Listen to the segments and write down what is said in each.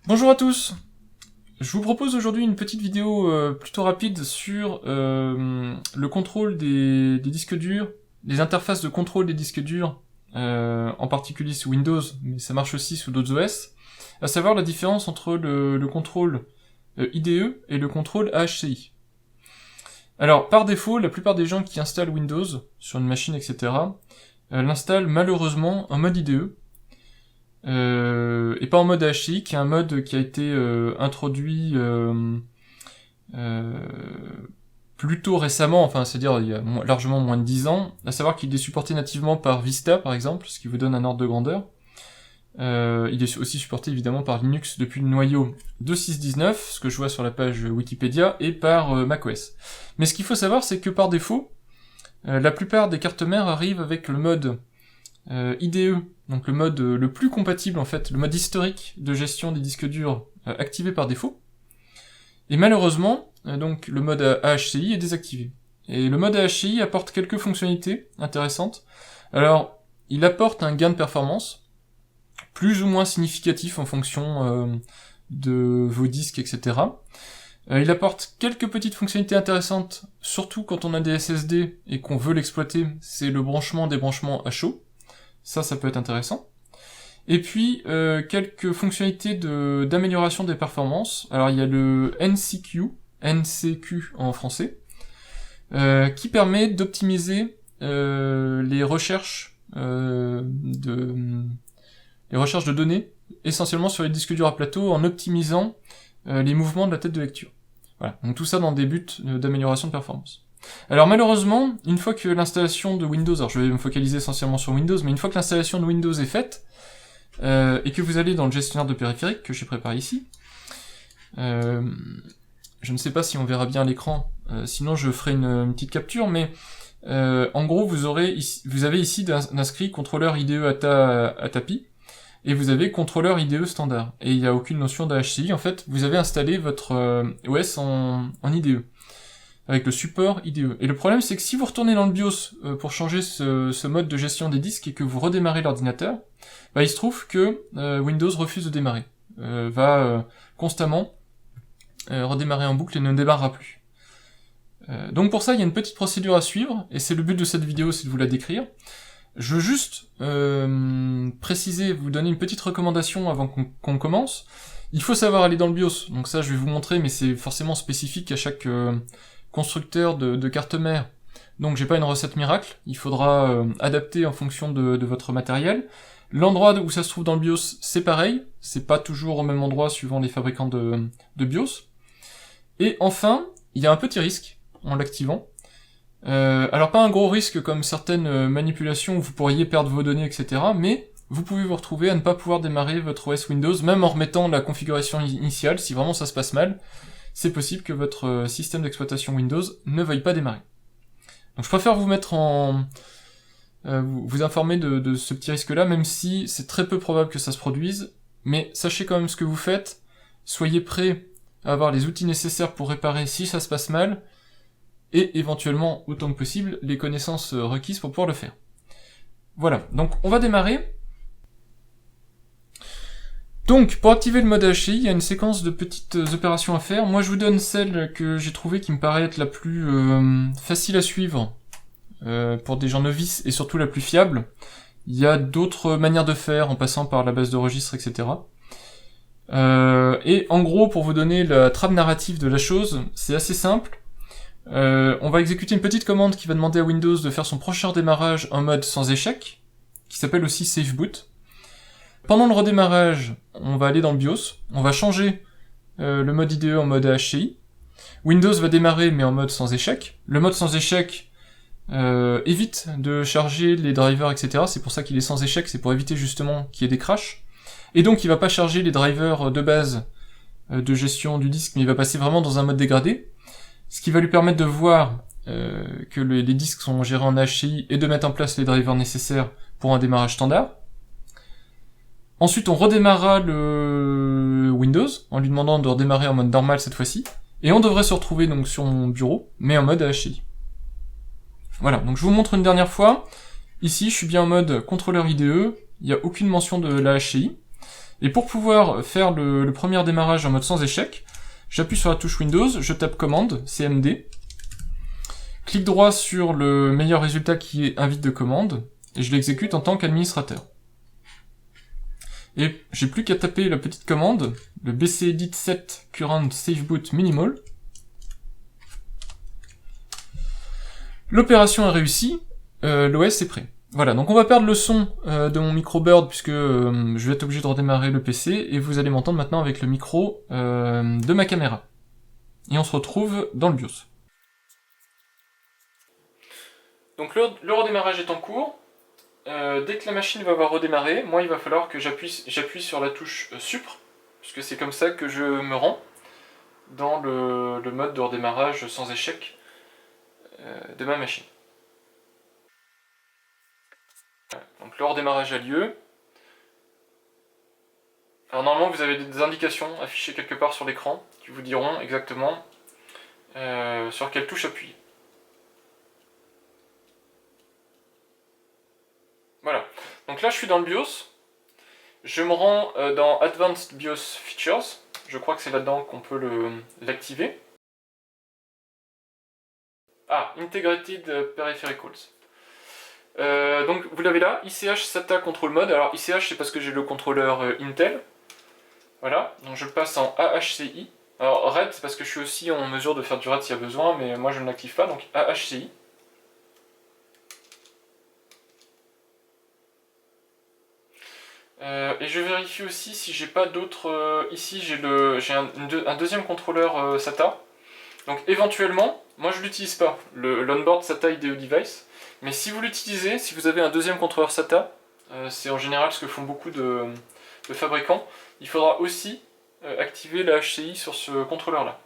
Bonjour à tous. Je vous propose aujourd'hui une petite vidéo plutôt rapide sur le contrôle des disques durs, les interfaces de contrôle des disques durs, en particulier sous Windows, mais ça marche aussi sous d'autres OS, à savoir la différence entre le contrôle IDE et le contrôle AHCI. Alors, par défaut, la plupart des gens qui installent Windows sur une machine, etc., l'installent malheureusement en mode IDE, et pas en mode AHCI, qui est un mode qui a été introduit plutôt récemment, enfin c'est-à-dire il y a largement moins de 10 ans, à savoir qu'il est supporté nativement par Vista par exemple, ce qui vous donne un ordre de grandeur. Il est aussi supporté évidemment par Linux depuis le noyau de 6.19, ce que je vois sur la page Wikipédia, et par macOS. Mais ce qu'il faut savoir, c'est que par défaut, la plupart des cartes mères arrivent avec le mode IDE, donc le mode le plus compatible en fait, le mode historique de gestion des disques durs activé par défaut. Et malheureusement, donc le mode AHCI est désactivé. Et le mode AHCI apporte quelques fonctionnalités intéressantes. Alors, il apporte un gain de performance, plus ou moins significatif en fonction de vos disques, etc. Il apporte quelques petites fonctionnalités intéressantes, surtout quand on a des SSD et qu'on veut l'exploiter, c'est le branchement des branchements à chaud. Ça peut être intéressant. Et puis, quelques fonctionnalités d'amélioration des performances. Alors, il y a le NCQ en français, qui permet d'optimiser les recherches de données, essentiellement sur les disques durs à plateau, en optimisant les mouvements de la tête de lecture. Voilà, donc tout ça dans des buts d'amélioration de performance. Alors malheureusement, une fois que l'installation de Windows, alors je vais me focaliser essentiellement sur Windows, mais une fois que l'installation de Windows est faite, et que vous allez dans le gestionnaire de périphériques que j'ai préparé ici, je ne sais pas si on verra bien l'écran, sinon je ferai une petite capture, mais en gros vous avez ici d'inscrit contrôleur IDE à tapis, et vous avez contrôleur IDE standard, et il n'y a aucune notion d'HCI, en fait vous avez installé votre OS en IDE, avec le support IDE. Et le problème c'est que si vous retournez dans le BIOS pour changer ce mode de gestion des disques et que vous redémarrez l'ordinateur, bah, il se trouve que Windows refuse de démarrer, va constamment redémarrer en boucle et ne démarrera plus. Donc pour ça il y a une petite procédure à suivre, et c'est le but de cette vidéo, c'est de vous la décrire. Je veux juste préciser, vous donner une petite recommandation avant qu'on commence. Il faut savoir aller dans le BIOS, donc ça je vais vous montrer, mais c'est forcément spécifique à chaque constructeur de carte mère. Donc j'ai pas une recette miracle, il faudra adapter en fonction de votre matériel. L'endroit où ça se trouve dans le BIOS, c'est pareil, c'est pas toujours au même endroit suivant les fabricants de BIOS. Et enfin, il y a un petit risque en l'activant. Alors pas un gros risque comme certaines manipulations où vous pourriez perdre vos données, etc. Mais vous pouvez vous retrouver à ne pas pouvoir démarrer votre OS Windows, même en remettant la configuration initiale, si vraiment ça se passe mal, c'est possible que votre système d'exploitation Windows ne veuille pas démarrer. Donc je préfère vous mettre vous informer de ce petit risque-là, même si c'est très peu probable que ça se produise, mais sachez quand même ce que vous faites, soyez prêts à avoir les outils nécessaires pour réparer si ça se passe mal, et éventuellement, autant que possible, les connaissances requises pour pouvoir le faire. Voilà, donc on va démarrer. Donc, pour activer le mode HCI, il y a une séquence de petites opérations à faire. Moi, je vous donne celle que j'ai trouvée qui me paraît être la plus facile à suivre pour des gens novices, et surtout la plus fiable. Il y a d'autres manières de faire, en passant par la base de registre, etc. Et en gros, pour vous donner la trame narrative de la chose, c'est assez simple. On va exécuter une petite commande qui va demander à Windows de faire son prochain démarrage en mode sans échec, qui s'appelle aussi Safe Boot. Pendant le redémarrage, on va aller dans le BIOS, on va changer le mode IDE en mode AHCI. Windows va démarrer mais en mode sans échec. Le mode sans échec évite de charger les drivers, etc. C'est pour ça qu'il est sans échec, c'est pour éviter justement qu'il y ait des crashs. Et donc il va pas charger les drivers de base de gestion du disque, mais il va passer vraiment dans un mode dégradé. Ce qui va lui permettre de voir que les disques sont gérés en HCI et de mettre en place les drivers nécessaires pour un démarrage standard. Ensuite, on redémarrera le Windows en lui demandant de redémarrer en mode normal cette fois-ci. Et on devrait se retrouver donc sur mon bureau, mais en mode HCI. Voilà, donc je vous montre une dernière fois. Ici, je suis bien en mode contrôleur IDE, il n'y a aucune mention de la HCI. Et pour pouvoir faire le premier démarrage en mode sans échec, j'appuie sur la touche Windows, je tape commande, CMD, clic droit sur le meilleur résultat qui est invite de commande, et je l'exécute en tant qu'administrateur. Et j'ai plus qu'à taper la petite commande, le bcedit set current saveboot minimal. L'opération est réussie, l'OS est prêt. Voilà, donc on va perdre le son de mon micro Bird puisque je vais être obligé de redémarrer le PC et vous allez m'entendre maintenant avec le micro de ma caméra. Et on se retrouve dans le BIOS. Donc le redémarrage est en cours. Dès que la machine va avoir redémarré, moi il va falloir que j'appuie sur la touche Supr, puisque c'est comme ça que je me rends dans le mode de redémarrage sans échec de ma machine. Donc le redémarrage a lieu. Alors normalement vous avez des indications affichées quelque part sur l'écran qui vous diront exactement sur quelle touche appuyer. Voilà, donc là je suis dans le BIOS, je me rends dans Advanced BIOS Features, je crois que c'est là-dedans qu'on peut l'activer. Ah, Integrated Periphericals. Donc vous l'avez là, ICH SATA Control Mode. Alors ICH c'est parce que j'ai le contrôleur Intel. Voilà, donc je le passe en AHCI. Alors RAID c'est parce que je suis aussi en mesure de faire du RAID s'il y a besoin, mais moi je ne l'active pas, donc AHCI. Et je vérifie aussi si j'ai pas d'autres... ici j'ai un deuxième contrôleur SATA. Donc éventuellement, moi je l'utilise pas, l'onboard SATA IDE device. Mais si vous l'utilisez, si vous avez un deuxième contrôleur SATA, c'est en général ce que font beaucoup de fabricants, il faudra aussi activer la HCI sur ce contrôleur-là.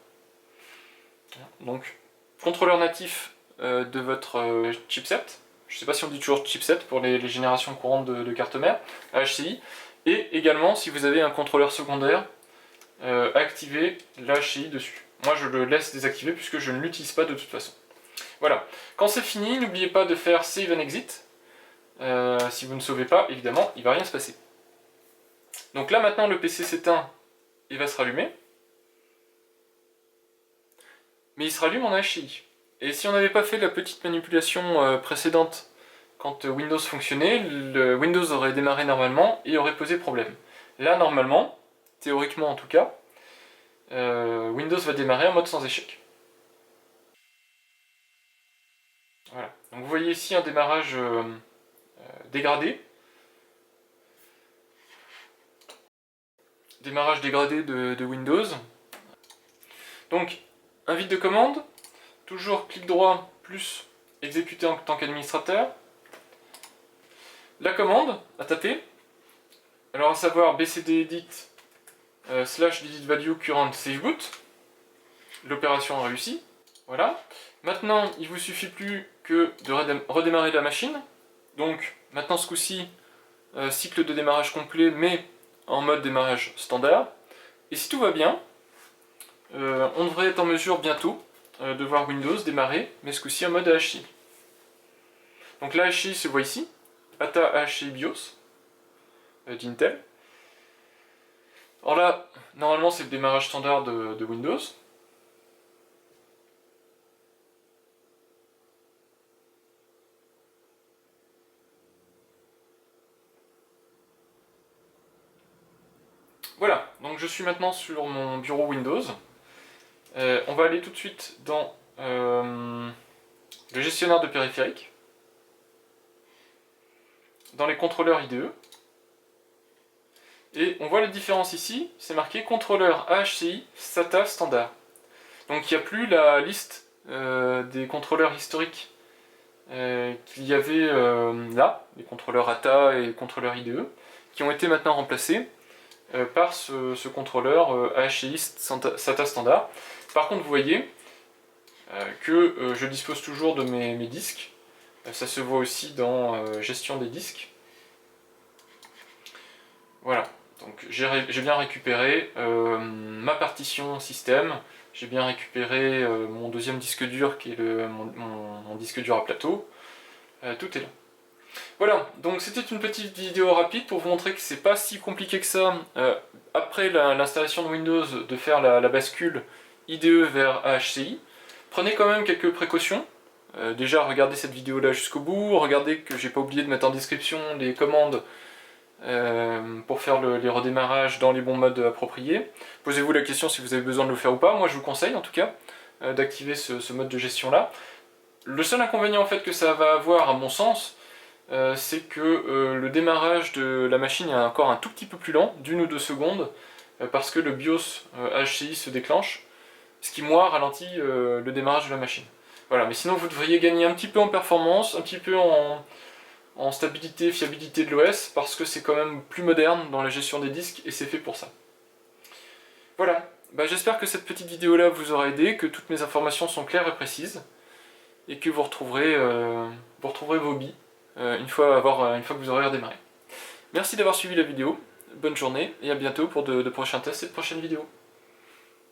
Donc, contrôleur natif de votre chipset, je ne sais pas si on dit toujours chipset pour les générations courantes de cartes mères, HCI, et également si vous avez un contrôleur secondaire, activez la HCI dessus. Moi je le laisse désactiver puisque je ne l'utilise pas de toute façon. Voilà, quand c'est fini, n'oubliez pas de faire Save and Exit. Si vous ne sauvez pas, évidemment, il ne va rien se passer. Donc là maintenant le PC s'éteint et va se rallumer. Mais il se rallume en HCI. Et si on n'avait pas fait la petite manipulation précédente quand Windows fonctionnait, Windows aurait démarré normalement et aurait posé problème. Là normalement, théoriquement en tout cas, Windows va démarrer en mode sans échec. Voilà. Donc vous voyez ici un démarrage dégradé. Démarrage dégradé de Windows. Donc, invite de commande, toujours clic droit plus exécuter en tant qu'administrateur. La commande à taper, alors à savoir bcdedit slash delete value current saveboot. L'opération a réussi. Voilà. Maintenant, il vous suffit plus que de redémarrer la machine. Donc, maintenant ce coup-ci, cycle de démarrage complet, mais en mode démarrage standard. Et si tout va bien, on devrait être en mesure bientôt de voir Windows démarrer, mais ce coup-ci en mode AHCI. Donc la AHCI se voit ici, ATA AHCI BIOS d'Intel. Alors là, normalement c'est le démarrage standard de Windows. Voilà, donc je suis maintenant sur mon bureau Windows. On va aller tout de suite dans le gestionnaire de périphériques, dans les contrôleurs IDE. Et on voit la différence ici, c'est marqué contrôleur AHCI SATA standard. Donc il n'y a plus la liste des contrôleurs historiques qu'il y avait là, les contrôleurs ATA et les contrôleurs IDE, qui ont été maintenant remplacés par ce contrôleur AHCI SATA standard. Par contre, vous voyez que je dispose toujours de mes disques. Ça se voit aussi dans gestion des disques. Voilà, donc j'ai bien récupéré ma partition système, j'ai bien récupéré mon deuxième disque dur qui est mon disque dur à plateau. Tout est là. Voilà, donc c'était une petite vidéo rapide pour vous montrer que c'est pas si compliqué que ça, après l'installation de Windows, de faire la bascule IDE vers AHCI. Prenez quand même quelques précautions. Déjà, regardez cette vidéo là jusqu'au bout, regardez que j'ai pas oublié de mettre en description les commandes pour faire les redémarrages dans les bons modes appropriés. Posez-vous la question si vous avez besoin de le faire ou pas. Moi je vous conseille en tout cas d'activer ce mode de gestion là. Le seul inconvénient en fait que ça va avoir à mon sens, c'est que le démarrage de la machine est encore un tout petit peu plus lent, d'1 ou 2 secondes, parce que le BIOS HCI se déclenche, ce qui moi ralentit le démarrage de la machine. Voilà, mais sinon vous devriez gagner un petit peu en performance, un petit peu en stabilité, fiabilité de l'OS, parce que c'est quand même plus moderne dans la gestion des disques, et c'est fait pour ça. Voilà, bah, j'espère que cette petite vidéo là vous aura aidé, que toutes mes informations sont claires et précises, et que vous retrouverez vos billes une fois que vous aurez redémarré. Merci d'avoir suivi la vidéo, bonne journée, et à bientôt pour de prochains tests et de prochaines vidéos.